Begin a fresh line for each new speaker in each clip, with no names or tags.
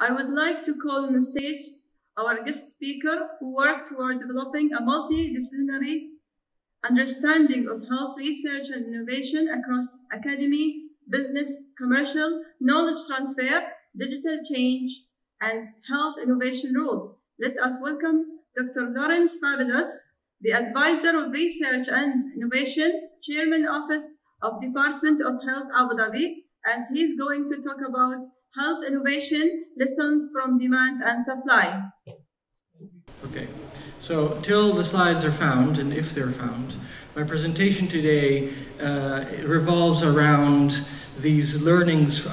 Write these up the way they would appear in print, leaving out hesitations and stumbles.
I would like to call on the stage our guest speaker who worked toward developing a multidisciplinary understanding of health research and innovation across academy, business, commercial, knowledge transfer, digital change, and health innovation rules. Let us welcome Dr. Lorens Pavlos, the Advisor of Research and Innovation, Chairman Office of Department of Health Abu Dhabi, as he's going to talk about health innovation, lessons from demand and supply.
Okay, so till the slides are found, and if they're found, my presentation today revolves around these learnings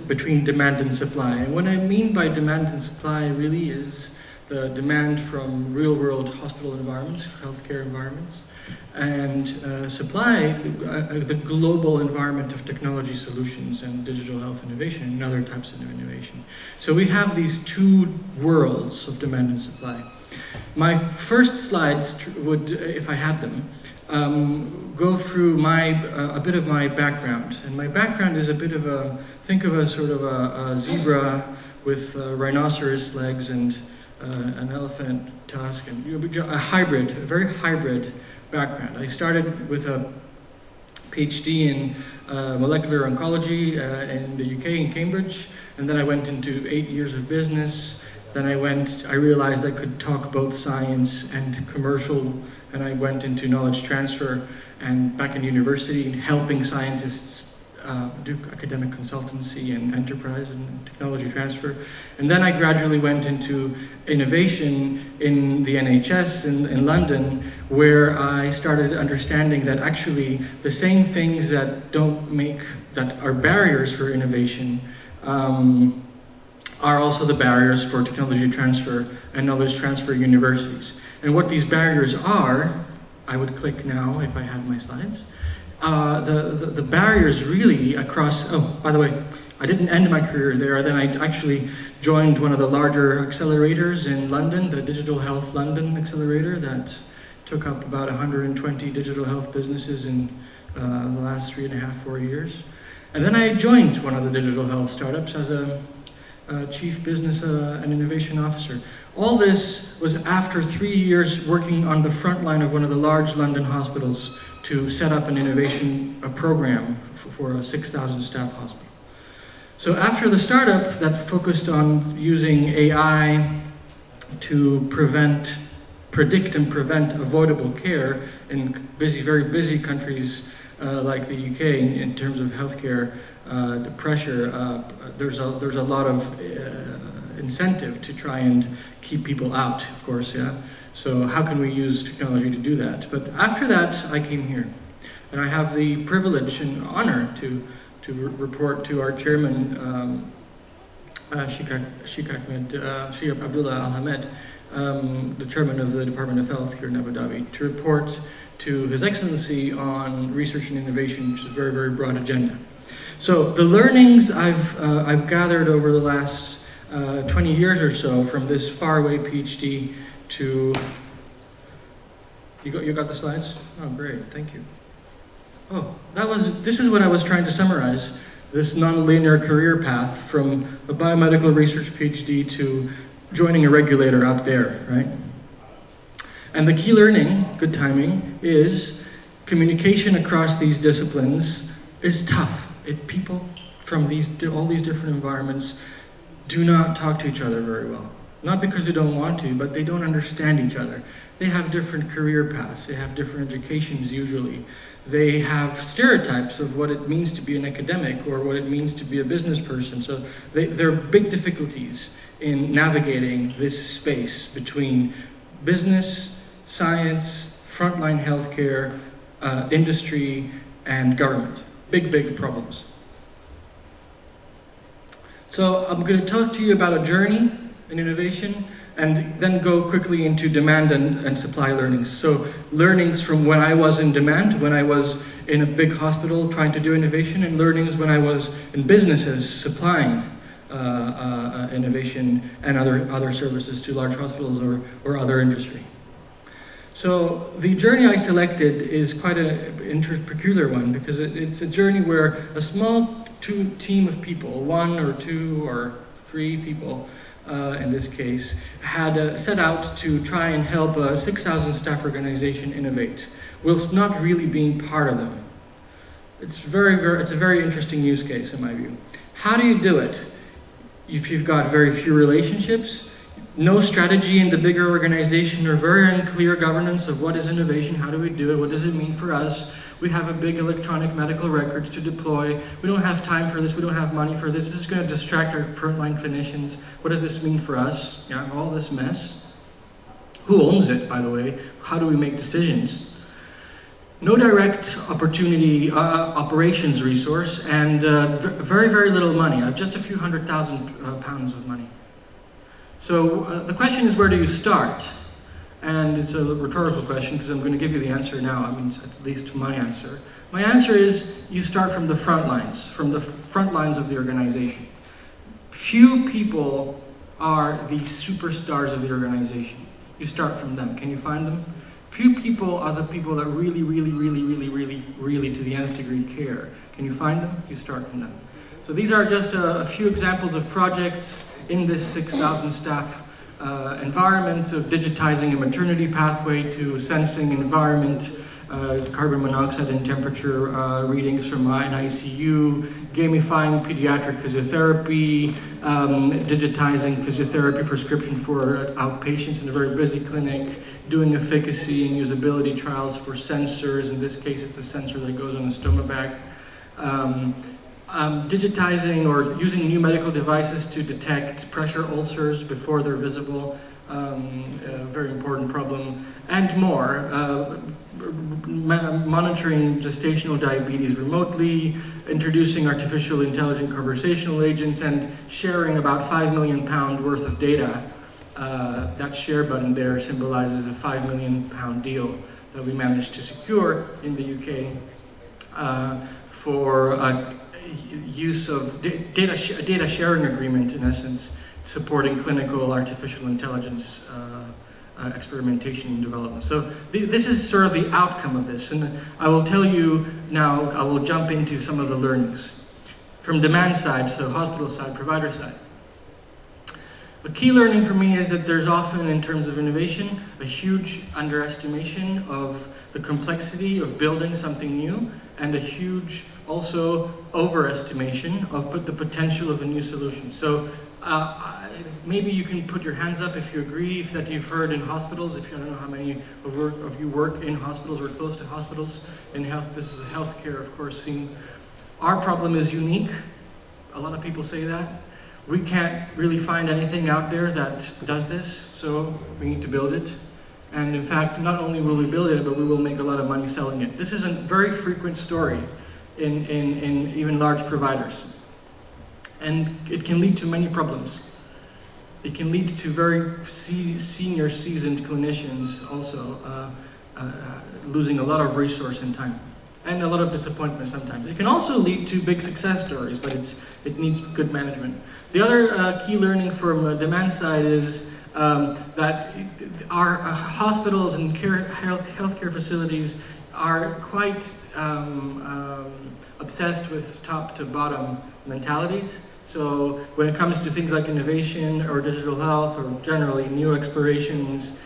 between demand and supply. And what I mean by demand and supply really is the demand from real-world hospital environments, healthcare environments, and supply, the global environment of technology solutions and digital health innovation and other types of innovation. So we have these two worlds of demand and supply. My first slides would, if I had them, go through a bit of my background. And my background is a bit of a, think of a sort of a zebra with rhinoceros legs and an elephant tusk, and a hybrid, a very hybrid background. I started with a PhD in molecular oncology in the UK, in Cambridge, and then I went into 8 years of business. Then I realized I could talk both science and commercial, and I went into knowledge transfer and back in university, helping scientists do academic consultancy and enterprise and technology transfer. And then I gradually went into innovation in the NHS in London, where I started understanding that actually the same things that are barriers for innovation are also the barriers for technology transfer and knowledge transfer universities. And what these barriers are, I would click now if I had my slides. The barriers really across, oh, by the way, I didn't end my career there. Then I actually joined one of the larger accelerators in London, the Digital Health London Accelerator, that took up about 120 digital health businesses in the last 3.5, 4 years. And then I joined one of the digital health startups as a Chief Business and Innovation Officer. All this was after 3 years working on the front line of one of the large London hospitals to set up an innovation program for a 6,000 staff hospital. So after the startup that focused on using AI to predict and prevent avoidable care in very busy countries like the UK in terms of healthcare pressure, there's a lot of incentive to try and keep people out, of course, yeah. So how can we use technology to do that? But after that, I came here. And I have the privilege and honor to report to our chairman, Sheikh Abdullah Al-Hamed, the chairman of the Department of Health here in Abu Dhabi, to report to His Excellency on research and innovation, which is a very, very broad agenda. So the learnings I've gathered over the last 20 years or so from this faraway PhD to, you got the slides? Oh, great, thank you. Oh, this is what I was trying to summarize, this non-linear career path from a biomedical research PhD to joining a regulator up there, right? And the key learning, good timing, is communication across these disciplines is tough. People from all these different environments do not talk to each other very well. Not because they don't want to, but they don't understand each other. They have different career paths. They have different educations usually. They have stereotypes of what it means to be an academic or what it means to be a business person. So there are big difficulties in navigating this space between business, science, frontline healthcare, industry, and government. Big, big problems. So I'm going to talk to you about a journey in innovation and then go quickly into demand and supply learnings. So learnings from when I was in demand, when I was in a big hospital trying to do innovation, and learnings when I was in businesses supplying innovation and other services to large hospitals or other industry. So the journey I selected is quite a peculiar one because it's a journey where a small team of people, 1 or 2 or three people in this case, had set out to try and help a 6,000 staff organization innovate, whilst not really being part of them. It's a very interesting use case in my view. How do you do it? If you've got very few relationships, no strategy in the bigger organization, or very unclear governance of what is innovation, how do we do it, what does it mean for us? We have a big electronic medical records to deploy. We don't have time for this, we don't have money for this. This is going to distract our frontline clinicians. What does this mean for us? Yeah, all this mess. Who owns it, by the way? How do we make decisions? No direct opportunity operations resource, and very, very little money, just a few £100,000 of money. So the question is, where do you start? And it's a rhetorical question because I'm going to give you the answer now, I mean, at least my answer. My answer is, you start from the front lines of the organization. Few people are the superstars of the organization. You start from them. Can you find them? Few people are the people that really, to the nth degree care. Can you find them? You start from them. So these are just a few examples of projects in this 6,000 staff environment, of digitizing a maternity pathway to sensing environment, carbon monoxide and temperature readings from an ICU, gamifying pediatric physiotherapy, digitizing physiotherapy prescription for outpatients in a very busy clinic, doing efficacy and usability trials for sensors. In this case, it's a sensor that goes on the stoma bag. Digitizing or using new medical devices to detect pressure ulcers before they're visible, a very important problem, and more. Monitoring gestational diabetes remotely, introducing artificial intelligent conversational agents, and sharing about £5 million worth of data. That share button there symbolizes a £5 million deal that we managed to secure in the UK for use of data sharing agreement, in essence, supporting clinical artificial intelligence experimentation and development. So this is sort of the outcome of this, and I will tell you now, I will jump into some of the learnings. From demand side, so hospital side, provider side. The key learning for me is that there's often, in terms of innovation, a huge underestimation of the complexity of building something new, and a huge, also, overestimation of the potential of a new solution. So maybe you can put your hands up if you agree that you've heard in hospitals, I don't know how many of you work in hospitals or close to hospitals in health. This is a healthcare, of course, scene. Our problem is unique. A lot of people say that. We can't really find anything out there that does this, so we need to build it. And in fact, not only will we build it, but we will make a lot of money selling it. This is a very frequent story in even large providers. And it can lead to many problems. It can lead to very senior, seasoned clinicians also losing a lot of resource and time. And a lot of disappointment sometimes. It can also lead to big success stories, but it needs good management. The other key learning from the demand side is that our hospitals and healthcare facilities are quite obsessed with top to bottom mentalities. So when it comes to things like innovation or digital health or generally new explorations,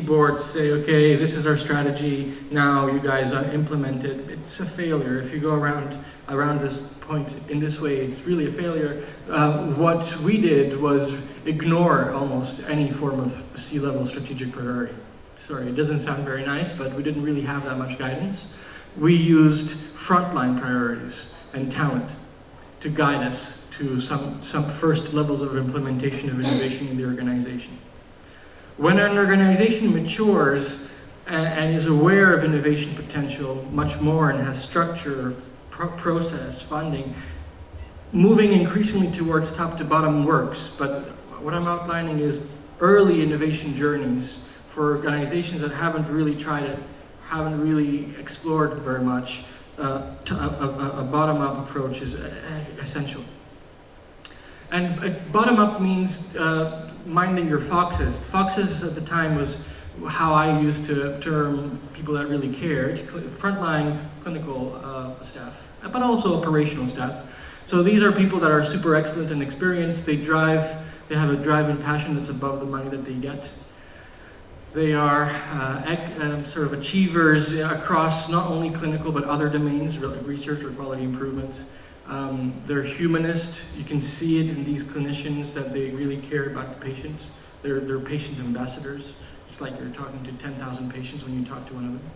boards say, okay, this is our strategy, now you guys implement it. It's a failure. If you go around this point in this way, it's really a failure. What we did was ignore almost any form of C-level strategic priority. Sorry, it doesn't sound very nice, but we didn't really have that much guidance. We used frontline priorities and talent to guide us to some first levels of implementation of innovation in the organization. When an organization matures and is aware of innovation potential much more and has structure, process, funding, moving increasingly towards top to bottom works. But what I'm outlining is early innovation journeys for organizations that haven't really tried it, haven't really explored very much. A bottom-up approach is essential. And bottom-up means minding your foxes. Foxes at the time was how I used to term people that really cared, frontline clinical staff, but also operational staff. So these are people that are super excellent and experienced. They have a drive and passion that's above the money that they get. They are sort of achievers across not only clinical but other domains, research or quality improvement. They're humanist. You can see it in these clinicians that they really care about the patient. They're patient ambassadors. It's like you're talking to 10,000 patients when you talk to one of them.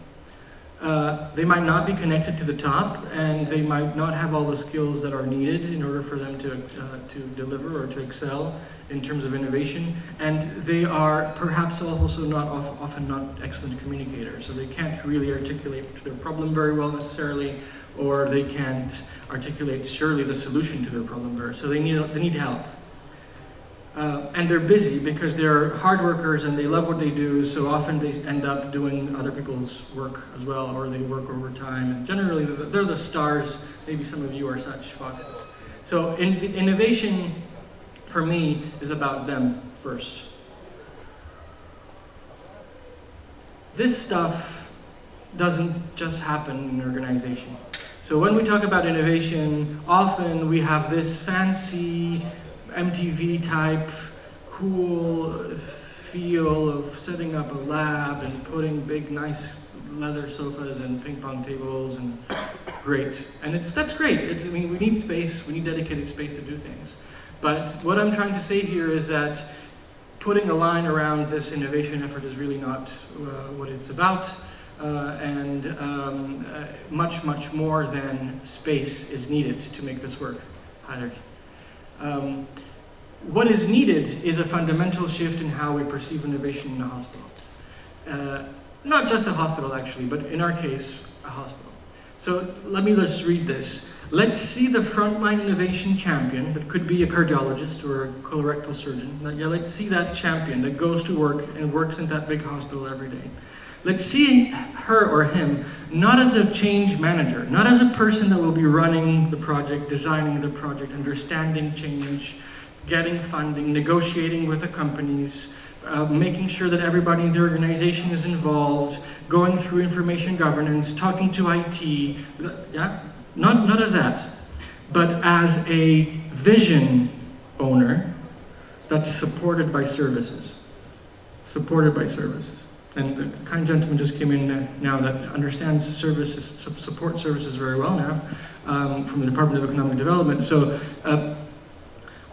They might not be connected to the top, and they might not have all the skills that are needed in order for them to deliver or to excel in terms of innovation. And they are perhaps also often not excellent communicators, so they can't really articulate their problem very well necessarily, or they can't articulate surely the solution to their problem very. So they need help. And they're busy because they're hard workers and they love what they do, so often they end up doing other people's work as well, or they work overtime. And generally, they're the stars. Maybe some of you are such foxes. So innovation, for me, is about them first. This stuff doesn't just happen in an organization. So when we talk about innovation, often we have this fancy MTV type cool feel of setting up a lab and putting big nice leather sofas and ping pong tables, and great. And that's great. I mean, we need space, we need dedicated space to do things. But what I'm trying to say here is that putting a line around this innovation effort is really not what it's about. Much, much more than space is needed to make this work. What is needed is a fundamental shift in how we perceive innovation in a hospital. Not just a hospital, actually, but in our case, a hospital. So let's read this. Let's see the frontline innovation champion, that could be a cardiologist or a colorectal surgeon. Let's see that champion that goes to work and works in that big hospital every day. Let's see her or him not as a change manager, not as a person that will be running the project, designing the project, understanding change, getting funding, negotiating with the companies, making sure that everybody in the organization is involved, going through information governance, talking to IT, not as that, but as a vision owner that's supported by services. And the kind gentleman just came in now that understands services, support services very well now, from the Department of Economic Development. So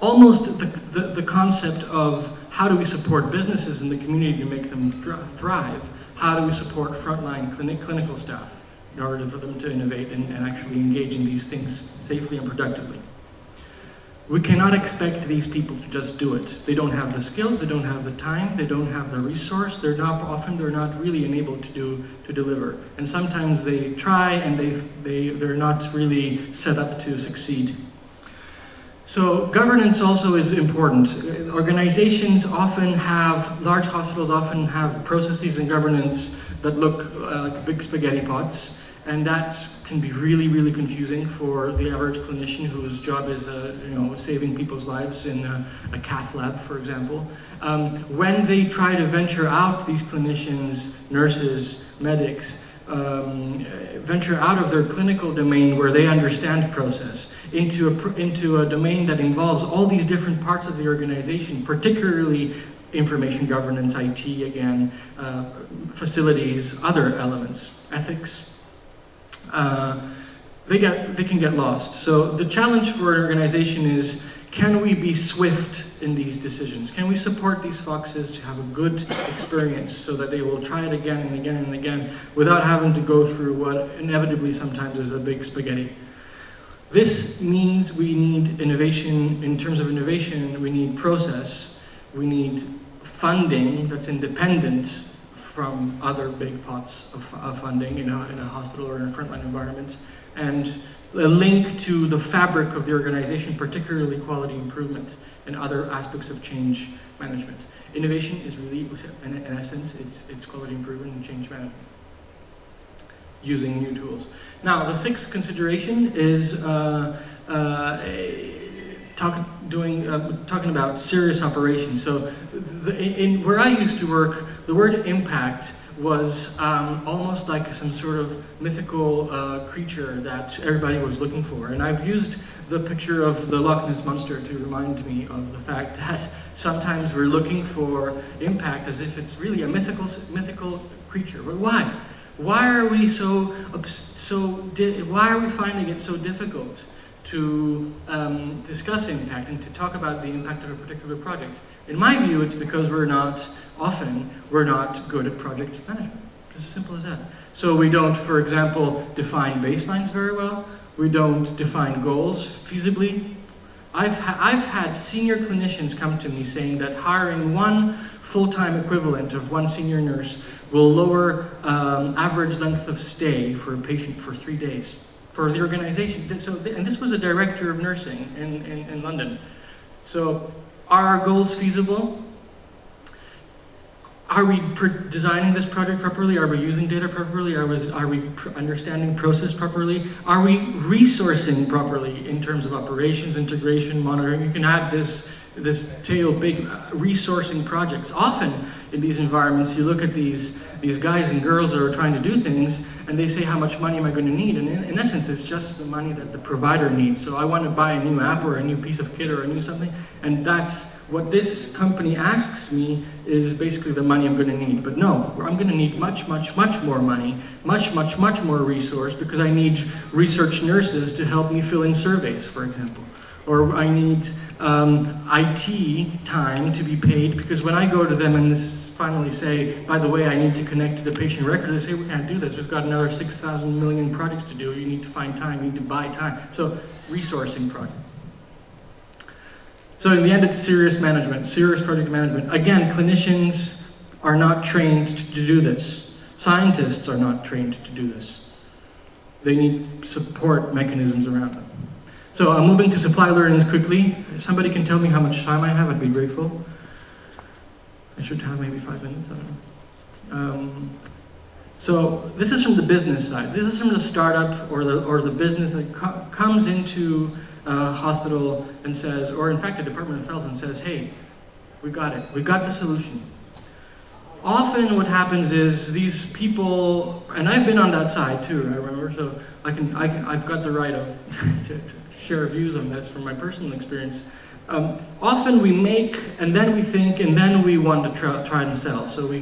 almost the concept of how do we support businesses in the community to make them thrive? How do we support frontline clinical staff in order for them to innovate and actually engage in these things safely and productively? We cannot expect these people to just do it. They don't have the skills, they don't have the time, they don't have the resource, they're not really enabled to deliver. And sometimes they try and they're not really set up to succeed. So governance also is important. Organizations often have, large hospitals often have processes and governance that look like big spaghetti pots, and that can be really, really confusing for the average clinician whose job is saving people's lives in a cath lab, for example. When they try to venture out, these clinicians, nurses, medics, venture out of their clinical domain where they understand process into a domain that involves all these different parts of the organization, particularly information governance, IT again, facilities, other elements, ethics. They can get lost. So the challenge for an organization is, can we be swift in these decisions? Can we support these foxes to have a good experience so that they will try it again and again and again without having to go through what inevitably sometimes is a big spaghetti? This means we need innovation. In terms of innovation, we need process, we need funding that's independent from other big pots of funding in a hospital or in a frontline environment, and a link to the fabric of the organization, particularly quality improvement and other aspects of change management. Innovation is really, in essence, it's quality improvement and change management, using new tools. Now, the sixth consideration is talking about serious operations. So where I used to work, the word impact was almost like some sort of mythical creature that everybody was looking for. And I've used the picture of the Loch Ness Monster to remind me of the fact that sometimes we're looking for impact as if it's really a mythical creature. But why? Why are we why are we finding it so difficult to discuss impact and to talk about the impact of a particular project? In my view, it's because we're not good at project management. Just as simple as that. So we don't, for example, define baselines very well. We don't define goals feasibly. I've had senior clinicians come to me saying that hiring one full-time equivalent of one senior nurse will lower average length of stay for a patient for 3 days for the organization. And this was a director of nursing in London. So are our goals feasible? Are we designing this project properly? Are we using data properly? Are we understanding process properly? Are we resourcing properly in terms of operations, integration, monitoring? You can add this tail big resourcing projects. Often in these environments, you look at these guys and girls that are trying to do things, and they say, how much money am I going to need? And in essence, it's just the money that the provider needs. So I want to buy a new app or a new piece of kit or a new something, and that's what this company asks me is basically the money I'm going to need. But no, I'm going to need much more money, much more resource, because I need research nurses to help me fill in surveys, for example. Or I need IT time to be paid, because when I go to them and finally say, by the way, I need to connect to the patient record, they say, we can't do this. We've got another 6,000 million projects to do. You need to find time, you need to buy time. So resourcing projects. So in the end, it's serious management, serious project management. Again, clinicians are not trained to do this. Scientists are not trained to do this. They need support mechanisms around them. So I'm moving to supply learnings quickly. If somebody can tell me how much time I have, I'd be grateful. I should have maybe 5 minutes, I don't know. So this is from the business side. This is from the startup or the business that comes into a hospital and says, or in fact a Department of Health and says, hey, we got it. We got the solution. Often what happens is these people, and I've been on that side too, I remember, so I've got the right of to share views on this from my personal experience. Often we make, and then we think, and then we want to try and sell. So we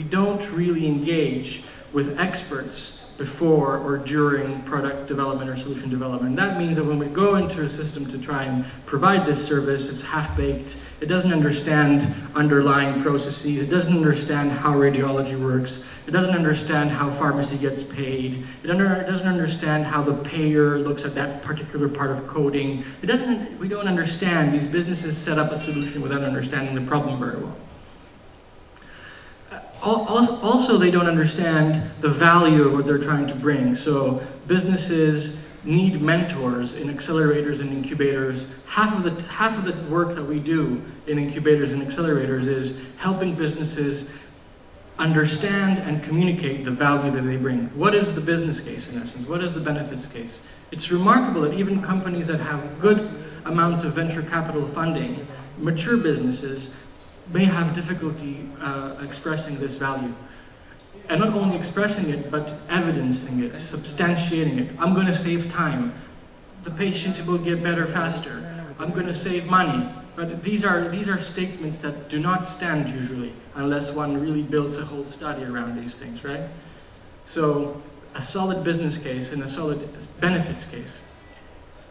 don't really engage with experts before or during product development or solution development. That means that when we go into a system to try and provide this service, it's half-baked. It doesn't understand underlying processes. It doesn't understand how radiology works. It doesn't understand how pharmacy gets paid. It doesn't understand how the payer looks at that particular part of coding. We don't understand. These businesses set up a solution without understanding the problem very well. Also, they don't understand the value of what they're trying to bring. So businesses need mentors in accelerators and incubators. Half of the work that we do in incubators and accelerators is helping businesses understand and communicate the value that they bring. What is the business case, in essence? What is the benefits case? It's remarkable that even companies that have good amounts of venture capital funding, mature businesses, may have difficulty expressing this value. And not only expressing it, but evidencing it, substantiating it. I'm going to save time. The patient will get better faster. I'm going to save money. But these are statements that do not stand usually, unless one really builds a whole study around these things, right? So a solid business case and a solid benefits case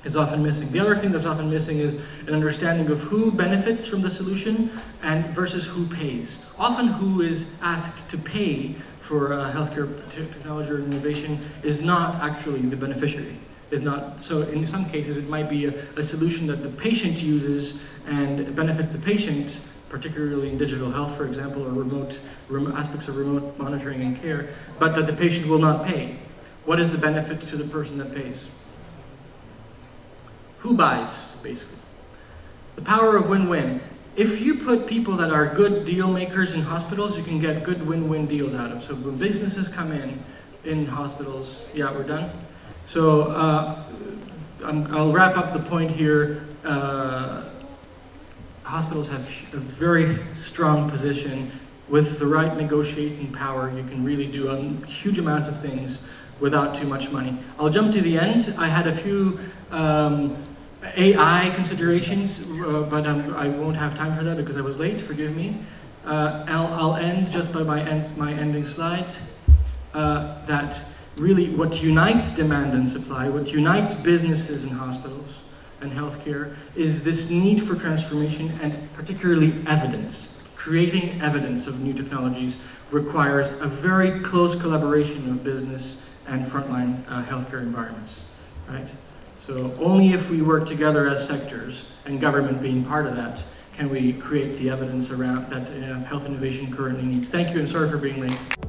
is often missing. The other thing that's often missing is an understanding of who benefits from the solution and versus who pays. Often who is asked to pay for healthcare technology or innovation is not actually the beneficiary. Is not, so in some cases it might be a solution that the patient uses and it benefits the patient, particularly in digital health, for example, or remote aspects of remote monitoring and care, but that the patient will not pay. What is the benefit to the person that pays? Who buys, basically? The power of win-win. If you put people that are good deal makers in hospitals, you can get good win-win deals out of. So when businesses come in hospitals, yeah, we're done. So I'll wrap up the point here. Hospitals have a very strong position with the right negotiating power, you can really do huge amounts of things without too much money. I'll jump to the end. I had a few AI considerations, but I won't have time for that because I was late, forgive me. I'll end just by my ending slide, that really what unites demand and supply, what unites businesses and hospitals and healthcare is this need for transformation and particularly evidence. Creating evidence of new technologies requires a very close collaboration of business and frontline healthcare environments, right? So only if we work together as sectors, and government being part of that, can we create the evidence around that health innovation currently needs. Thank you, and sorry for being late.